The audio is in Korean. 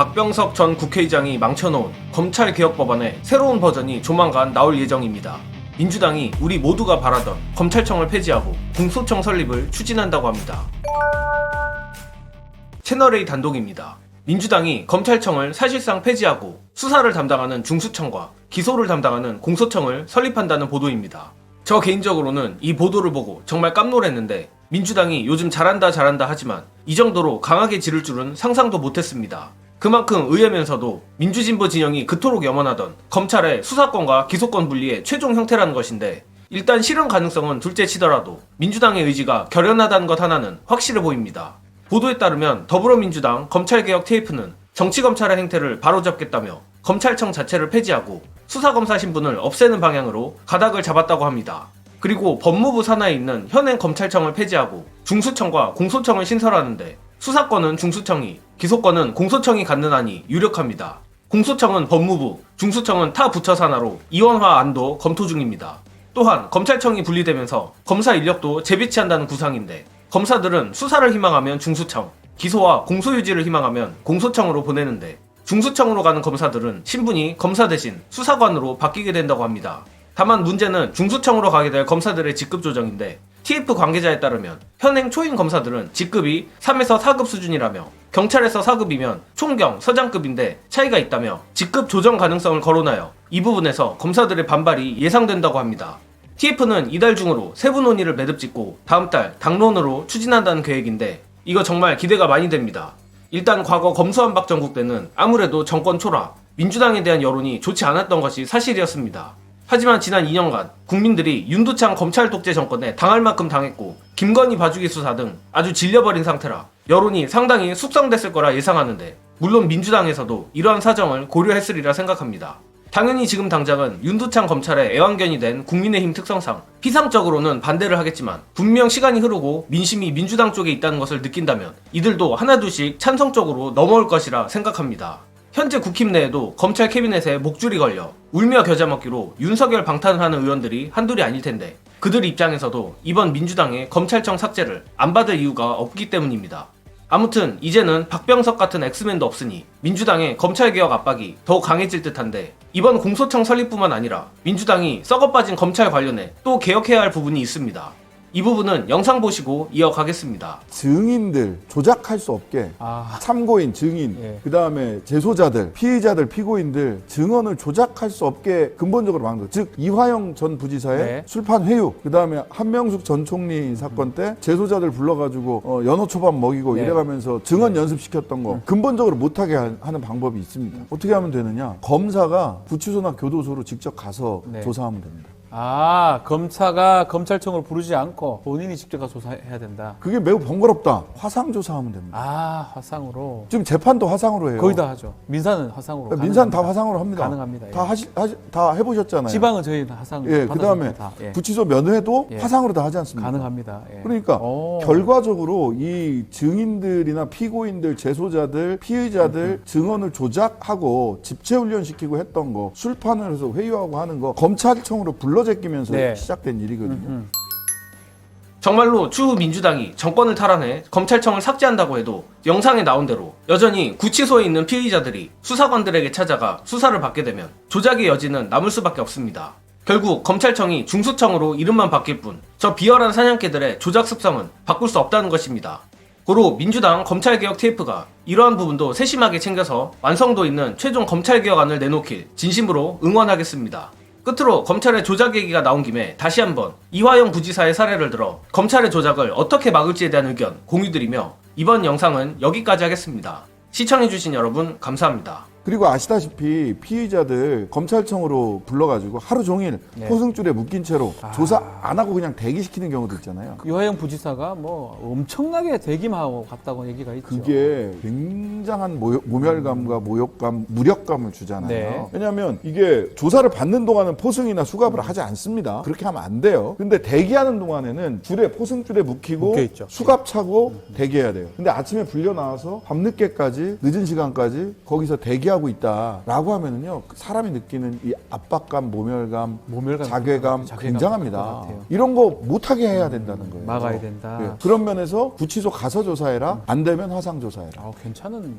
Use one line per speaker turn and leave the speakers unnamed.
박병석 전 국회의장이 망쳐놓은 검찰개혁 법안의 새로운 버전이 조만간 나올 예정입니다. 민주당이 우리 모두가 바라던 검찰청을 폐지하고 공소청 설립을 추진한다고 합니다. 채널A 단독입니다. 민주당이 검찰청을 사실상 폐지하고 수사를 담당하는 중수청과 기소를 담당하는 공소청을 설립한다는 보도입니다. 저 개인적으로는 이 보도를 보고 정말 깜놀했는데 민주당이 요즘 잘한다 하지만 이 정도로 강하게 지를 줄은 상상도 못했습니다. 그만큼 의회면서도 민주진보 진영이 그토록 염원하던 검찰의 수사권과 기소권 분리의 최종 형태라는 것인데 일단 실현 가능성은 둘째 치더라도 민주당의 의지가 결연하다는 것 하나는 확실해 보입니다. 보도에 따르면 더불어민주당 검찰개혁 TF는 정치검찰의 행태를 바로잡겠다며 검찰청 자체를 폐지하고 수사검사 신분을 없애는 방향으로 가닥을 잡았다고 합니다. 그리고 법무부 산하에 있는 현행 검찰청을 폐지하고 중수청과 공소청을 신설하는데 수사권은 중수청이, 기소권은 공소청이 갖는 안이 유력합니다. 공소청은 법무부, 중수청은 타 부처 산하로 이원화 안도 검토 중입니다. 또한 검찰청이 분리되면서 검사 인력도 재배치한다는 구상인데 검사들은 수사를 희망하면 중수청, 기소와 공소유지를 희망하면 공소청으로 보내는데 중수청으로 가는 검사들은 신분이 검사 대신 수사관으로 바뀌게 된다고 합니다. 다만 문제는 중수청으로 가게 될 검사들의 직급 조정인데 TF 관계자에 따르면 현행 초임 검사들은 직급이 3에서 4급 수준이라며 경찰에서 4급이면 총경, 서장급인데 차이가 있다며 직급 조정 가능성을 거론하여 이 부분에서 검사들의 반발이 예상된다고 합니다. TF는 이달 중으로 세부 논의를 매듭짓고 다음 달 당론으로 추진한다는 계획인데 이거 정말 기대가 많이 됩니다. 일단 과거 검수완박 전국 때는 아무래도 정권 초라, 민주당에 대한 여론이 좋지 않았던 것이 사실이었습니다. 하지만 지난 2년간 국민들이 윤두창 검찰 독재 정권에 당할 만큼 당했고 김건희 봐주기 수사 등 아주 질려버린 상태라 여론이 상당히 숙성됐을 거라 예상하는데 물론 민주당에서도 이러한 사정을 고려했으리라 생각합니다. 당연히 지금 당장은 윤두창 검찰의 애완견이 된 국민의힘 특성상 피상적으로는 반대를 하겠지만 분명 시간이 흐르고 민심이 민주당 쪽에 있다는 것을 느낀다면 이들도 하나둘씩 찬성 쪽으로 넘어올 것이라 생각합니다. 현재 국힘 내에도 검찰 캐비넷에 목줄이 걸려 울며 겨자 먹기로 윤석열 방탄을 하는 의원들이 한둘이 아닐 텐데 그들 입장에서도 이번 민주당의 검찰청 삭제를 안 받을 이유가 없기 때문입니다. 아무튼 이제는 박병석 같은 엑스맨도 없으니 민주당의 검찰개혁 압박이 더욱 강해질 듯한데 이번 공소청 설립뿐만 아니라 민주당이 썩어빠진 검찰 관련해 또 개혁해야 할 부분이 있습니다. 이 부분은 영상 보시고 이어가겠습니다.
증인들 조작할 수 없게 참고인, 증인, 그 다음에 재소자들, 피의자들, 피고인들 증언을 조작할 수 없게 근본적으로 막는 것. 즉 이화영 전 부지사의 술판 회유, 그 다음에 한명숙 전 총리 사건 때 재소자들 불러가지고 연어초밥 먹이고 이래가면서 증언 연습시켰던 거 근본적으로 못하게 하는 방법이 있습니다. 어떻게 하면 되느냐? 검사가 구치소나 교도소로 직접 가서 조사하면 됩니다.
검사가 검찰청을 부르지 않고 본인이 직접 가서 조사해야 된다.
그게 매우 번거롭다. 화상 조사하면 됩니다.
화상으로.
지금 재판도 화상으로 해요.
거의 다 하죠. 민사는 화상으로.
민사는 다 화상으로 합니다.
가능합니다.
다 해보셨잖아요.
지방은 저희는 화상.
그 다음에 구치소 면회도 화상으로 다 하지 않습니까?
가능합니다.
그러니까 결과적으로 이 증인들이나 피고인들, 재소자들, 피의자들 증언을 조작하고 집체훈련시키고 했던 거, 술판을 해서 회유하고 하는 거 검찰청으로 불러제끼면서 시작된 일이거든요.
정말로 추후 민주당이 정권을 탈환해 검찰청을 삭제한다고 해도 영상에 나온 대로 여전히 구치소에 있는 피의자들이 수사관들에게 찾아가 수사를 받게 되면 조작의 여지는 남을 수밖에 없습니다. 결국 검찰청이 중수청으로 이름만 바뀔 뿐 저 비열한 사냥개들의 조작 습성은 바꿀 수 없다는 것입니다. 고로 민주당 검찰개혁 TF가 이러한 부분도 세심하게 챙겨서 완성도 있는 최종 검찰개혁안을 내놓길 진심으로 응원하겠습니다. 끝으로 검찰의 조작 얘기가 나온 김에 다시 한번 이화영 부지사의 사례를 들어 검찰의 조작을 어떻게 막을지에 대한 의견 공유드리며 이번 영상은 여기까지 하겠습니다. 시청해주신 여러분 감사합니다.
그리고 아시다시피 피의자들 검찰청으로 불러가지고 하루 종일 포승줄에 묶인 채로 조사 안 하고 그냥 대기시키는 경우도 있잖아요.
이화영 부지사가 뭐 엄청나게 대기하고 갔다고 얘기가 있죠.
그게 굉장한 모멸감과 모욕감, 무력감을 주잖아요. 왜냐하면 이게 조사를 받는 동안은 포승이나 수갑을 하지 않습니다. 그렇게 하면 안 돼요. 근데 대기하는 동안에는 포승줄에 묶이고 수갑 차고 대기해야 돼요. 근데 아침에 불려 나와서 밤늦게까지 늦은 시간까지 거기서 대기하고 있다라고 하면은요 사람이 느끼는 이 압박감, 모멸감, 자괴감 굉장합니다. 이런 거 못하게 해야 된다는 거예요.
막아야 된다.
그런 면에서 구치소 가서 조사해라. 안 되면 화상 조사해라.
괜찮은